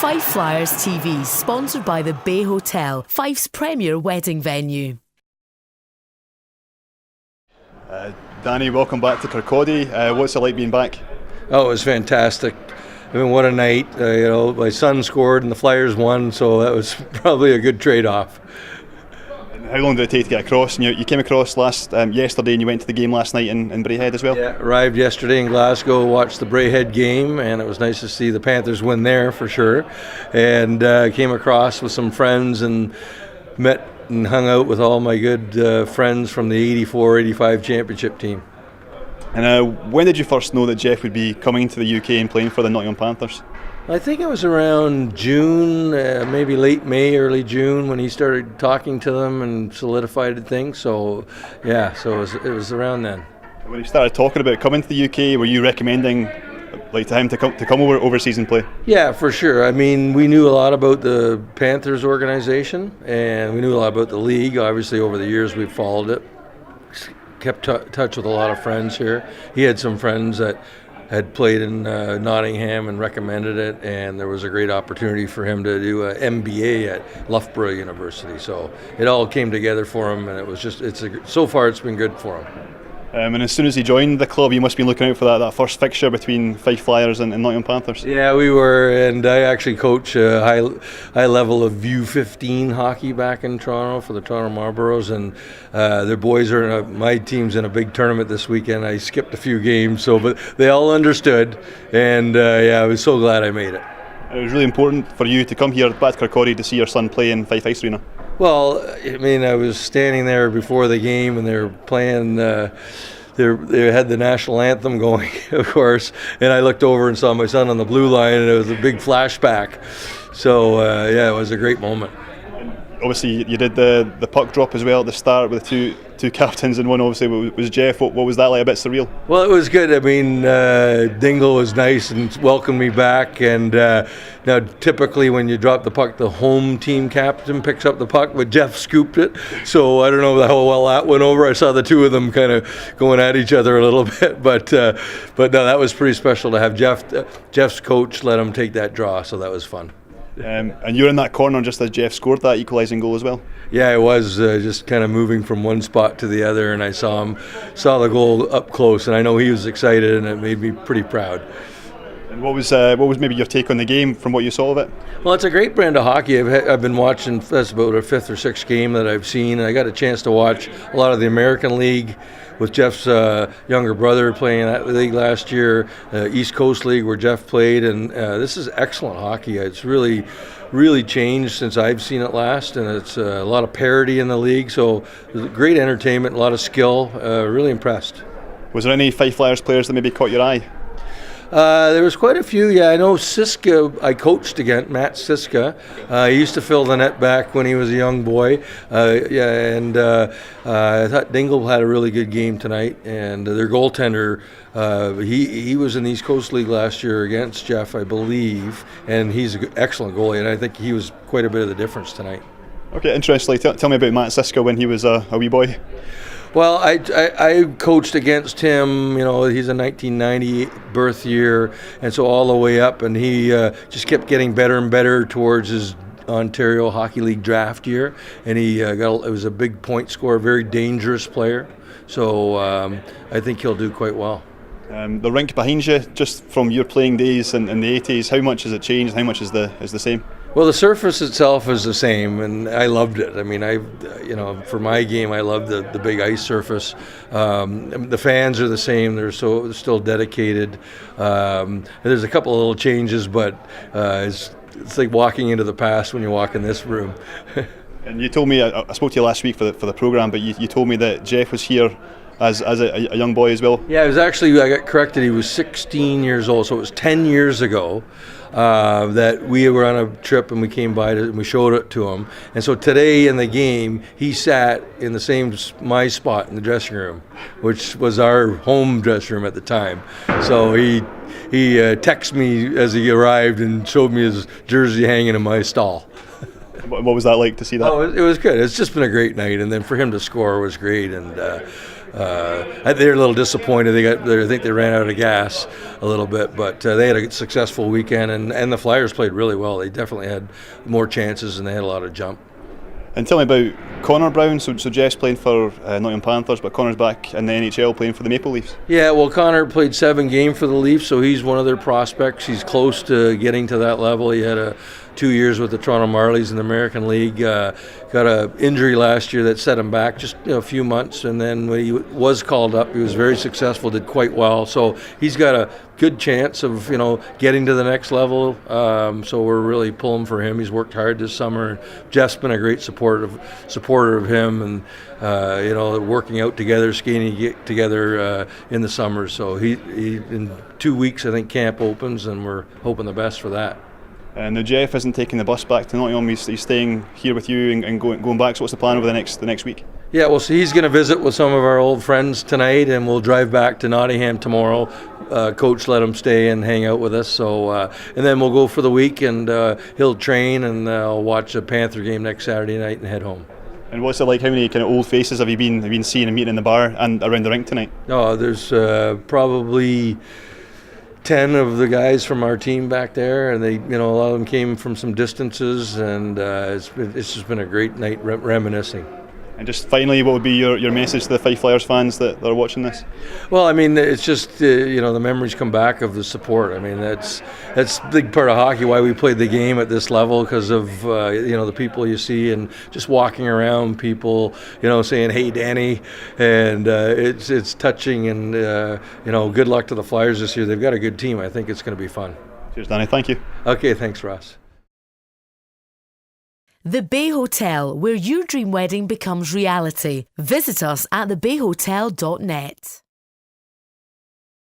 Fife Flyers TV, sponsored by the Bay Hotel, Fife's premier wedding venue. Danny, welcome back to Kirkcaldy. What's it like being back? Oh, it was fantastic. I mean, what a night. My son scored and the Flyers won, so that was probably a good trade-off. And how long did it take to get across? And you came across yesterday and you went to the game last night in Braehead as well? Yeah, arrived yesterday in Glasgow, watched the Braehead game, and it was nice to see the Panthers win there for sure. And came across with some friends and met and hung out with all my good friends from the 84-85 championship team. And when did you first know that Jeff would be coming to the UK and playing for the Nottingham Panthers? I think it was around June, maybe late May, early June, when he started talking to them and solidified things. So, yeah, it was around then. When he started talking about coming to the UK, were you recommending to him to come over overseas and play? Yeah, for sure. I mean, we knew a lot about the Panthers organization, and we knew a lot about the league. Obviously, over the years, we've followed it. Kept touch with a lot of friends here. He had some friends that had played in Nottingham and recommended it, and there was a great opportunity for him to do an MBA at Loughborough University. So it all came together for him, and it was so far it's been good for him. And as soon as he joined the club, you must be looking out for that first fixture between Fife Flyers and Nottingham Panthers. Yeah, we were, and I actually coach a high level of U15 hockey back in Toronto for the Toronto Marlboros, and their boys are my team's in a big tournament this weekend. I skipped a few games, but they all understood, and I was so glad I made it. It was really important for you to come here back to Kirkcaldy to see your son play in Fife Ice Arena. Well, I mean, I was standing there before the game, and they were playing. They had the national anthem going, of course, and I looked over and saw my son on the blue line, and it was a big flashback. So, it was a great moment. And obviously, you did the puck drop as well at the start with two captains, and one obviously was Jeff. What was that like? A bit surreal? Well, it was good. I mean, Dingle was nice and welcomed me back. And now, typically, when you drop the puck, the home team captain picks up the puck, but Jeff scooped it. So I don't know how well that went over. I saw the two of them kind of going at each other a little bit, but no, that was pretty special to have Jeff's coach let him take that draw. So that was fun. And you're in that corner just as Jeff scored that equalising goal as well? Yeah, I was just kind of moving from one spot to the other, and I saw the goal up close, and I know he was excited, and it made me pretty proud. And what was maybe your take on the game from what you saw of it? Well, it's a great brand of hockey. I've been watching, that's about a fifth or sixth game that I've seen, and I got a chance to watch a lot of the American League with Jeff's younger brother playing in that league last year, East Coast League where Jeff played, and this is excellent hockey. It's really changed since I've seen it last, and it's a lot of parity in the league, so great entertainment, a lot of skill, really impressed. Was there any Fife Flyers players that maybe caught your eye? There was quite a few. Yeah, I know Siska. I coached against Matt Siska. He used to fill the net back when he was a young boy. And I thought Dingle had a really good game tonight. And their goaltender, he was in the East Coast League last year against Jeff, I believe, and he's an excellent goalie. And I think he was quite a bit of the difference tonight. Okay, interestingly, tell me about Matt Siska when he was a wee boy. Well, I coached against him. You know, he's a 1990 birth year, and so all the way up, and he just kept getting better and better towards his Ontario Hockey League draft year, and it was a big point scorer, very dangerous player. So I think he'll do quite well. The rink behind you, just from your playing days in the 80s, how much has it changed? How much is the same? Well, the surface itself is the same, and I loved it. I mean, for my game, I loved the big ice surface. The fans are the same; they're still dedicated. There's a couple of little changes, but it's like walking into the past when you walk in this room. And you told me, I spoke to you last week for the program, but you told me that Jeff was here as a young boy as well. Yeah, I got corrected. He was 16 years old, so it was 10 years ago. That we were on a trip and we came by and we showed it to him. And so today in the game, he sat in the same my spot in the dressing room, which was our home dressing room at the time. So he texted me as he arrived and showed me his jersey hanging in my stall. What was that like to see that? Oh, it was good. It's just been a great night, and then for him to score was great. And They're a little disappointed. I think they ran out of gas a little bit, but they had a successful weekend, and the Flyers played really well. They definitely had more chances, and they had a lot of jump. And tell me about Connor Brown. So Jeff's playing for Nottingham Panthers, but Connor's back in the NHL playing for the Maple Leafs. Yeah, well, Connor played 7 games for the Leafs, so he's one of their prospects. He's close to getting to that level. He had 2 years with the Toronto Marlies in the American League. Got an injury last year that set him back just a few months, and then when he was called up, he was very successful, did quite well. So he's got a good chance of getting to the next level. So we're really pulling for him. He's worked hard this summer. Jeff's been a great supporter of him, and working out together, skating together in the summer. So he in 2 weeks, I think camp opens, and we're hoping the best for that. Now Jeff isn't taking the bus back to Nottingham. He's staying here with you and going back. So what's the plan over the next week? Yeah, well, so he's going to visit with some of our old friends tonight, and we'll drive back to Nottingham tomorrow. Coach let him stay and hang out with us. So, and then we'll go for the week, and he'll train, and I'll watch a Panther game next Saturday night and head home. And what's it like? How many kind of old faces have you been seeing and meeting in the bar and around the rink tonight? No, there's probably 10 of the guys from our team back there, and they, a lot of them came from some distances, and it's just been a great night reminiscing. And just finally, what would be your message to the Fife Flyers fans that are watching this? Well, I mean, it's just the memories come back of the support. I mean, that's a big part of hockey. Why we played the game at this level, because of the people you see, and just walking around, people saying "Hey, Danny," and it's touching. And good luck to the Flyers this year. They've got a good team. I think it's going to be fun. Cheers, Danny. Thank you. Okay, thanks, Ross. The Bay Hotel, where your dream wedding becomes reality. Visit us at thebayhotel.net.